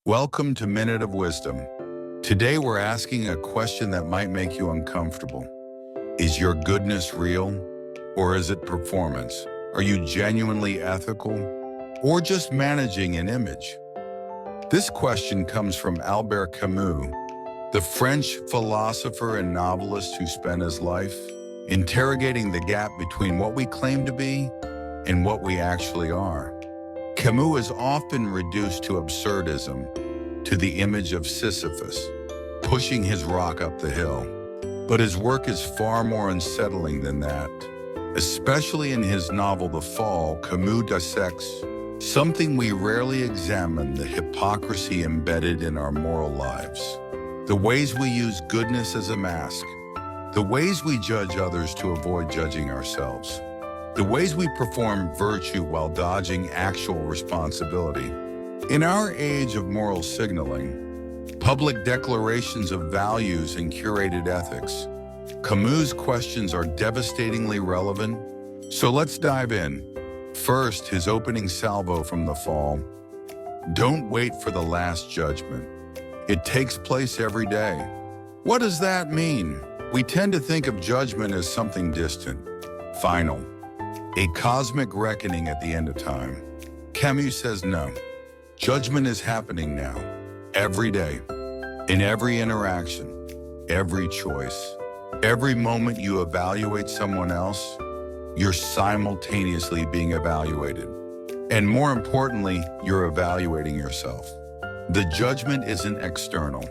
Welcome to Minute of Wisdom. Today we're asking a question that might make you uncomfortable. Is your goodness real, or is it performance? Are you genuinely ethical, or just managing an image? This question comes from Albert Camus, the French philosopher and novelist who spent his life interrogating the gap between what we claim to be and what we actually are. Camus is often reduced to absurdism, to the image of Sisyphus, pushing his rock up the hill. But his work is far more unsettling than that. Especially in his novel The Fall, Camus dissects something we rarely examine: the hypocrisy embedded in our moral lives. The ways we use goodness as a mask. The ways we judge others to avoid judging ourselves. The ways we perform virtue while dodging actual responsibility. In our age of moral signaling, public declarations of values and curated ethics, Camus' questions are devastatingly relevant. So let's dive in. First, his opening salvo from The Fall. Don't wait for the last judgment. It takes place every day. What does that mean? We tend to think of judgment as something distant, final, a cosmic reckoning at the end of time. Camus says no. Judgment is happening now, every day, in every interaction, every choice. Every moment you evaluate someone else, you're simultaneously being evaluated. And more importantly, you're evaluating yourself. The judgment isn't external,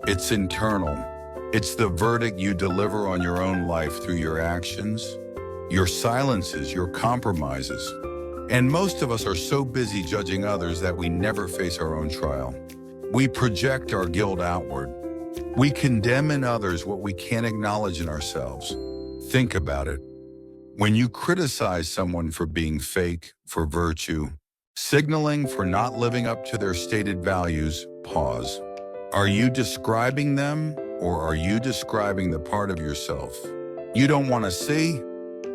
it's internal. It's the verdict you deliver on your own life through your actions, your silences, your compromises. And most of us are so busy judging others that we never face our own trial. We project our guilt outward. We condemn in others what we can't acknowledge in ourselves. Think about it. When you criticize someone for being fake, for virtue, signaling for not living up to their stated values, pause. Are you describing them, or are you describing the part of yourself you don't want to see?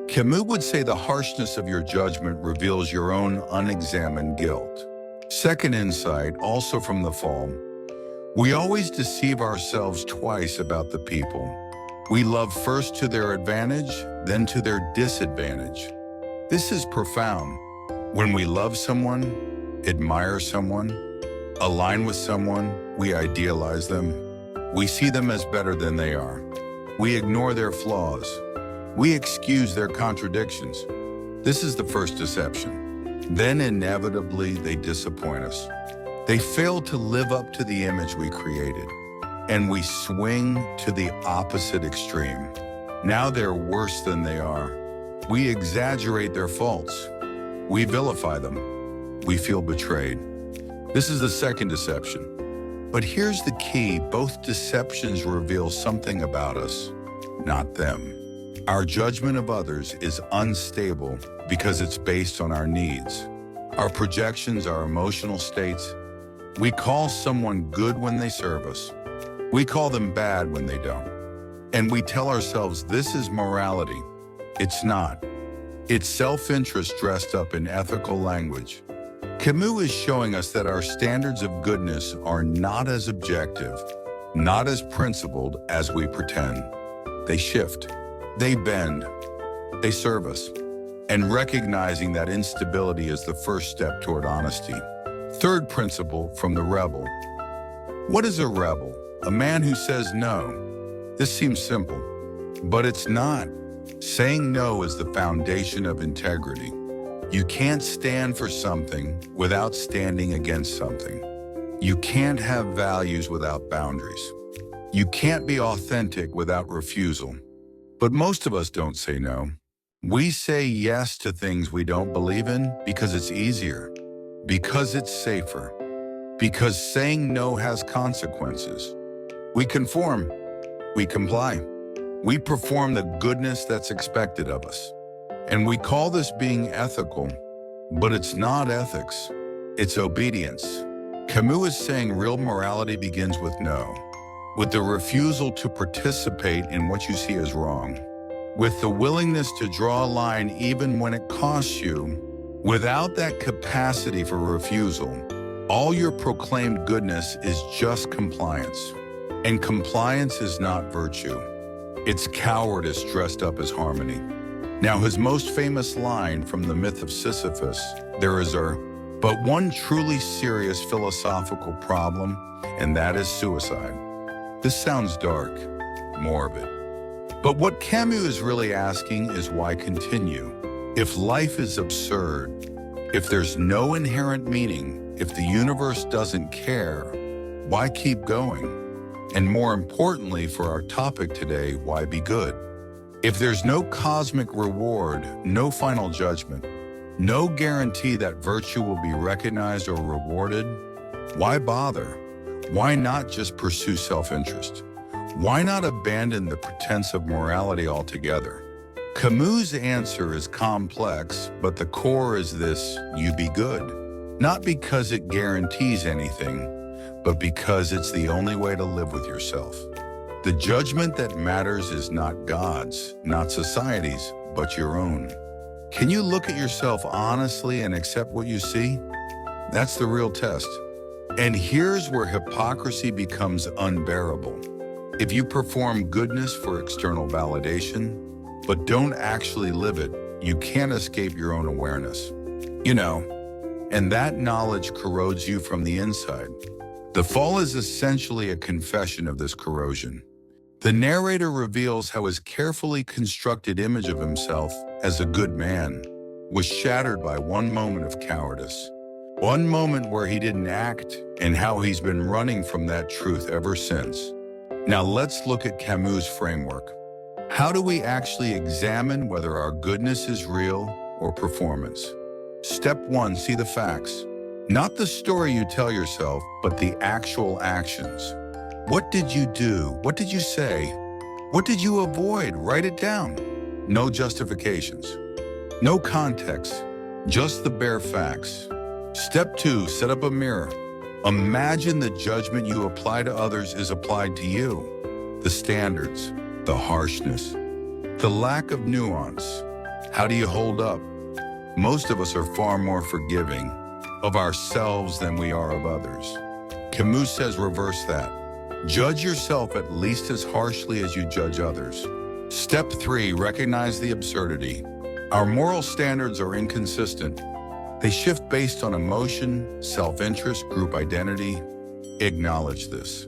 Camus would say the harshness of your judgment reveals your own unexamined guilt. Second insight, also from The Fall. We always deceive ourselves twice about the people. We love first to their advantage, then to their disadvantage. This is profound. When we love someone, admire someone, align with someone, we idealize them. We see them as better than they are. We ignore their flaws. We excuse their contradictions. This is the first deception. Then inevitably they disappoint us. They fail to live up to the image we created, and we swing to the opposite extreme. Now they're worse than they are. We exaggerate their faults. We vilify them. We feel betrayed. This is the second deception. But here's the key: both deceptions reveal something about us, not them. Our judgment of others is unstable because it's based on our needs, our projections, our emotional states. We call someone good when they serve us. We call them bad when they don't. And we tell ourselves this is morality. It's not. It's self-interest dressed up in ethical language. Camus is showing us that our standards of goodness are not as objective, not as principled as we pretend. They shift. They bend, they serve us, and recognizing that instability is the first step toward honesty. Third principle from The Rebel. What is a rebel? A man who says no. This seems simple, but it's not. Saying no is the foundation of integrity. You can't stand for something without standing against something. You can't have values without boundaries. You can't be authentic without refusal. But most of us don't say no. We say yes to things we don't believe in because it's easier, because it's safer, because saying no has consequences. We conform, we comply, we perform the goodness that's expected of us. And we call this being ethical, but it's not ethics, it's obedience. Camus is saying real morality begins with no. With the refusal to participate in what you see as wrong, with the willingness to draw a line even when it costs you. Without that capacity for refusal, All your proclaimed goodness is just compliance. And compliance is not virtue. It's cowardice dressed up as harmony. Now, his most famous line from the myth of Sisyphus, there is but one truly serious philosophical problem, and that is suicide. This sounds dark, morbid. But what Camus is really asking is why continue? If life is absurd, if there's no inherent meaning, if the universe doesn't care, why keep going? And more importantly for our topic today, why be good? If there's no cosmic reward, no final judgment, no guarantee that virtue will be recognized or rewarded, why bother? Why not just pursue self-interest? Why not abandon the pretense of morality altogether? Camus' answer is complex, but the core is this: you be good. Not because it guarantees anything, but because it's the only way to live with yourself. The judgment that matters is not God's, not society's, but your own. Can you look at yourself honestly and accept what you see? That's the real test. And here's where hypocrisy becomes unbearable. If you perform goodness for external validation, but don't actually live it, you can't escape your own awareness. And that knowledge corrodes you from the inside. The fall is essentially a confession of this corrosion. The narrator reveals how his carefully constructed image of himself as a good man was shattered by one moment of cowardice. One moment where he didn't act, and how he's been running from that truth ever since. Now let's look at Camus' framework. How do we actually examine whether our goodness is real or performance? Step 1, see the facts. Not the story you tell yourself, but the actual actions. What did you do? What did you say? What did you avoid? Write it down. No justifications. No context. Just the bare facts. Step 2, set up a mirror. Imagine the judgment you apply to others is applied to you. The standards, the harshness, the lack of nuance. How do you hold up? Most of us are far more forgiving of ourselves than we are of others. Camus says reverse that. Judge yourself at least as harshly as you judge others. Step 3, recognize the absurdity. Our moral standards are inconsistent. They shift based on emotion, self-interest, group identity. Acknowledge this.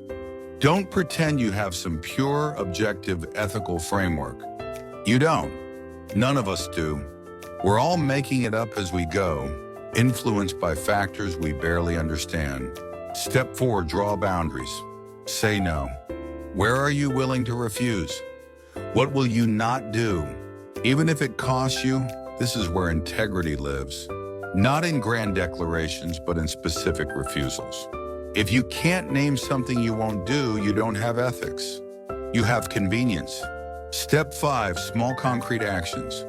Don't pretend you have some pure, objective, ethical framework. You don't. None of us do. We're all making it up as we go, influenced by factors we barely understand. Step 4, draw boundaries. Say no. Where are you willing to refuse? What will you not do? Even if it costs you, this is where integrity lives. Not in grand declarations, but in specific refusals. If you can't name something you won't do, you don't have ethics. You have convenience. Step 5, small concrete actions.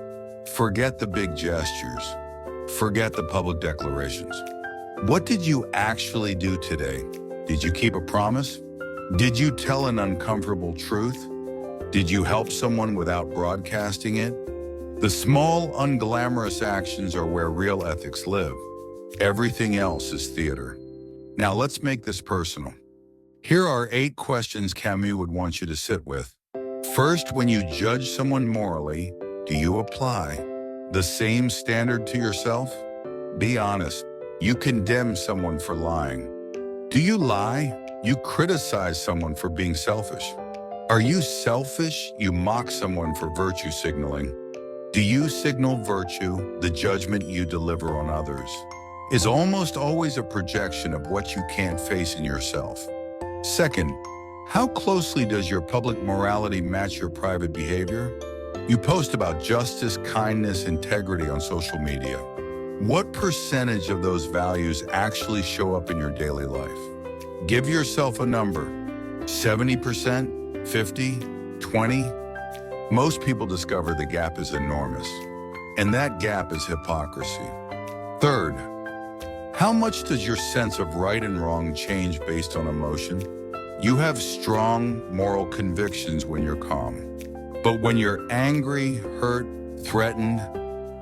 Forget the big gestures. Forget the public declarations. What did you actually do today? Did you keep a promise? Did you tell an uncomfortable truth? Did you help someone without broadcasting it? The small, unglamorous actions are where real ethics live. Everything else is theater. Now let's make this personal. Here are 8 questions Camus would want you to sit with. First, when you judge someone morally, do you apply the same standard to yourself? Be honest. You condemn someone for lying. Do you lie? You criticize someone for being selfish. Are you selfish? You mock someone for virtue signaling. Do you signal virtue? The judgment you deliver on others is almost always a projection of what you can't face in yourself. Second, how closely does your public morality match your private behavior? You post about justice, kindness, integrity on social media. What percentage of those values actually show up in your daily life? Give yourself a number. 70%, 50, 20? Most people discover the gap is enormous, and that gap is hypocrisy. Third, how much does your sense of right and wrong change based on emotion? You have strong moral convictions when you're calm. But when you're angry, hurt, threatened,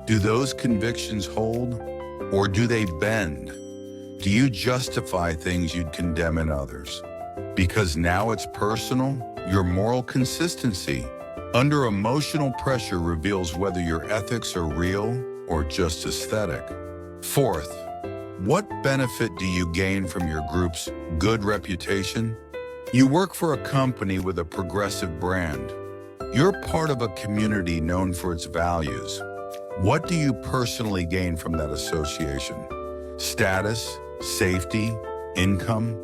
do those convictions hold, or do they bend? Do you justify things you'd condemn in others? Because now it's personal, your moral consistency under emotional pressure reveals whether your ethics are real or just aesthetic. Fourth, what benefit do you gain from your group's good reputation? You work for a company with a progressive brand. You're part of a community known for its values. What do you personally gain from that association? Status, safety, income?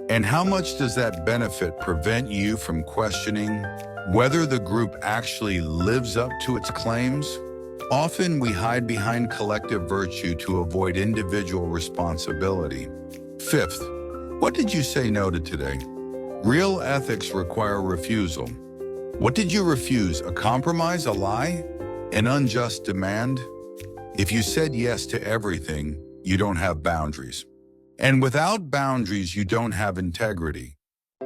And how much does that benefit prevent you from questioning whether the group actually lives up to its claims? Often we hide behind collective virtue to avoid individual responsibility. Fifth, what did you say no to today? Real ethics require refusal. What did you refuse? A compromise, a lie, an unjust demand? If you said yes to everything, you don't have boundaries. And without boundaries, you don't have integrity.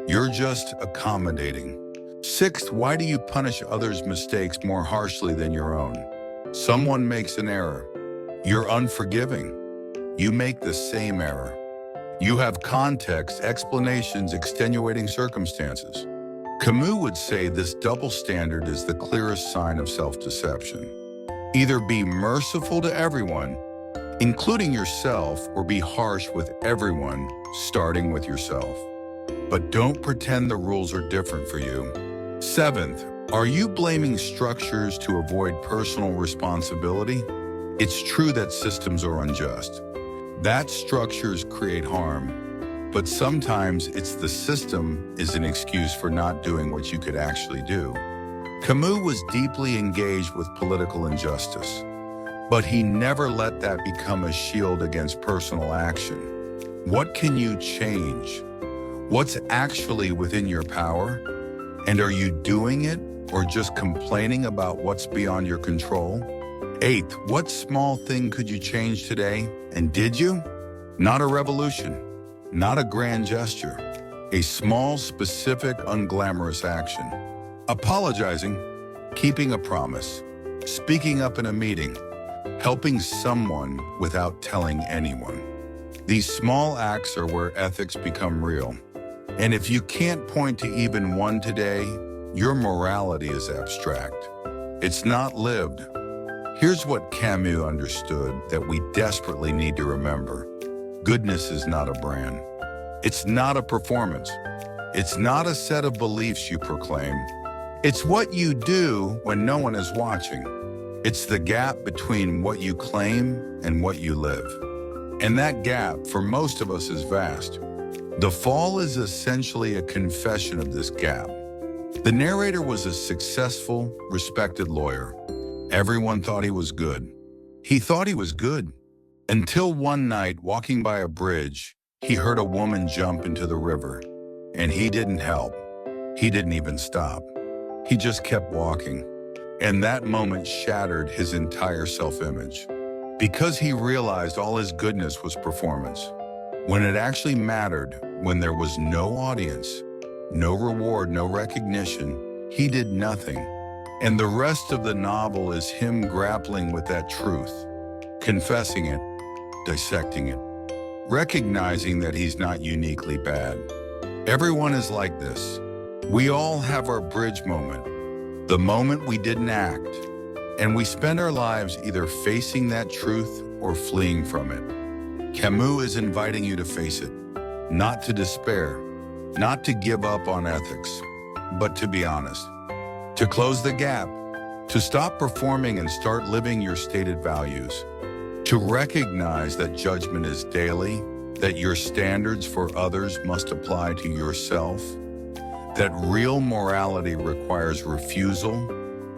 You're just accommodating. Sixth, why do you punish others' mistakes more harshly than your own? Someone makes an error. You're unforgiving. You make the same error. You have context, explanations, extenuating circumstances. Camus would say this double standard is the clearest sign of self-deception. Either be merciful to everyone, including yourself, or be harsh with everyone, starting with yourself. But don't pretend the rules are different for you. Seventh, are you blaming structures to avoid personal responsibility? It's true that systems are unjust, that structures create harm. But sometimes it's the system is an excuse for not doing what you could actually do. Camus was deeply engaged with political injustice, but he never let that become a shield against personal action. What can you change? What's actually within your power? And are you doing it or just complaining about what's beyond your control? Eighth, what small thing could you change today? And did you? Not a revolution. Not a grand gesture, a small, specific, unglamorous action. Apologizing, keeping a promise, speaking up in a meeting, helping someone without telling anyone. These small acts are where ethics become real. And if you can't point to even one today, your morality is abstract. It's not lived. Here's what Camus understood that we desperately need to remember. Goodness is not a brand. It's not a performance. It's not a set of beliefs you proclaim. It's what you do when no one is watching. It's the gap between what you claim and what you live. And that gap, for most of us, is vast. The Fall is essentially a confession of this gap. The narrator was a successful, respected lawyer. Everyone thought he was good. He thought he was good. Until one night, walking by a bridge, he heard a woman jump into the river, and he didn't help. He didn't even stop. He just kept walking, and that moment shattered his entire self-image. Because he realized all his goodness was performance. When it actually mattered, when there was no audience, no reward, no recognition, he did nothing. And the rest of the novel is him grappling with that truth, confessing it, dissecting it, recognizing that he's not uniquely bad. Everyone is like this. We all have our bridge moment, the moment we didn't act, and we spend our lives either facing that truth or fleeing from it. Camus is inviting you to face it, not to despair, not to give up on ethics, but to be honest, to close the gap, to stop performing and start living your stated values. To recognize that judgment is daily, that your standards for others must apply to yourself, that real morality requires refusal,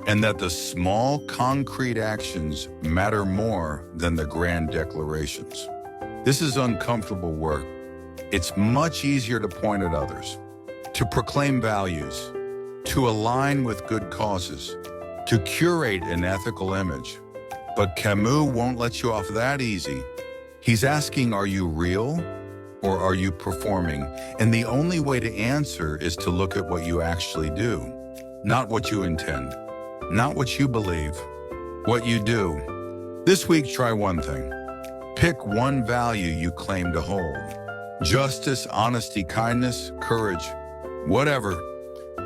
and that the small, concrete actions matter more than the grand declarations. This is uncomfortable work. It's much easier to point at others, to proclaim values, to align with good causes, to curate an ethical image. But Camus won't let you off that easy. He's asking, are you real or are you performing? And the only way to answer is to look at what you actually do, not what you intend, not what you believe, what you do. This week, try one thing. Pick one value you claim to hold. Justice, honesty, kindness, courage, whatever.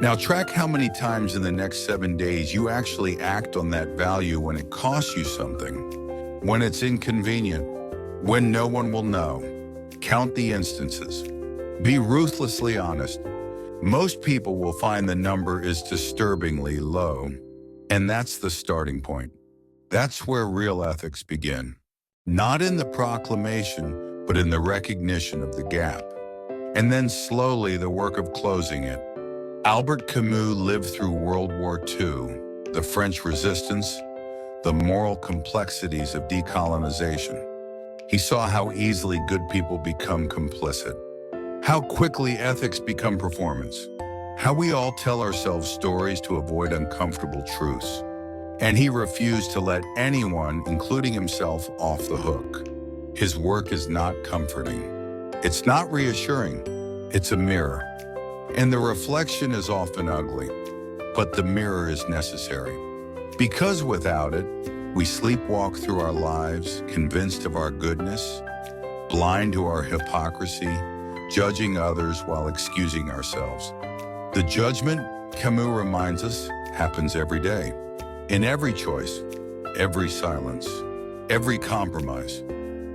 Now track how many times in the next 7 days you actually act on that value when it costs you something, when it's inconvenient, when no one will know. Count the instances. Be ruthlessly honest. Most people will find the number is disturbingly low, and that's the starting point. That's where real ethics begin. Not in the proclamation, but in the recognition of the gap. And then slowly the work of closing it. Albert Camus lived through World War II, the French resistance, the moral complexities of decolonization. He saw how easily good people become complicit, how quickly ethics become performance, how we all tell ourselves stories to avoid uncomfortable truths. And he refused to let anyone, including himself, off the hook. His work is not comforting. It's not reassuring. It's a mirror. And the reflection is often ugly, but the mirror is necessary. Because without it, we sleepwalk through our lives, convinced of our goodness, blind to our hypocrisy, judging others while excusing ourselves. The judgment, Camus reminds us, happens every day. In every choice, every silence, every compromise.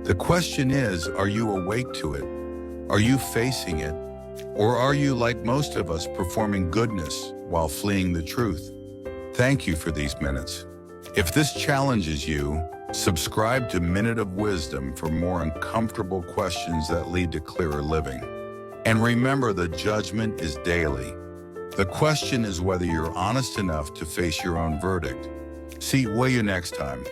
The question is, are you awake to it? Are you facing it? Or are you, like most of us, performing goodness while fleeing the truth? Thank you for these minutes. If this challenges you, subscribe to Minute of Wisdom for more uncomfortable questions that lead to clearer living. And remember, the judgment is daily. The question is whether you're honest enough to face your own verdict. See you next time.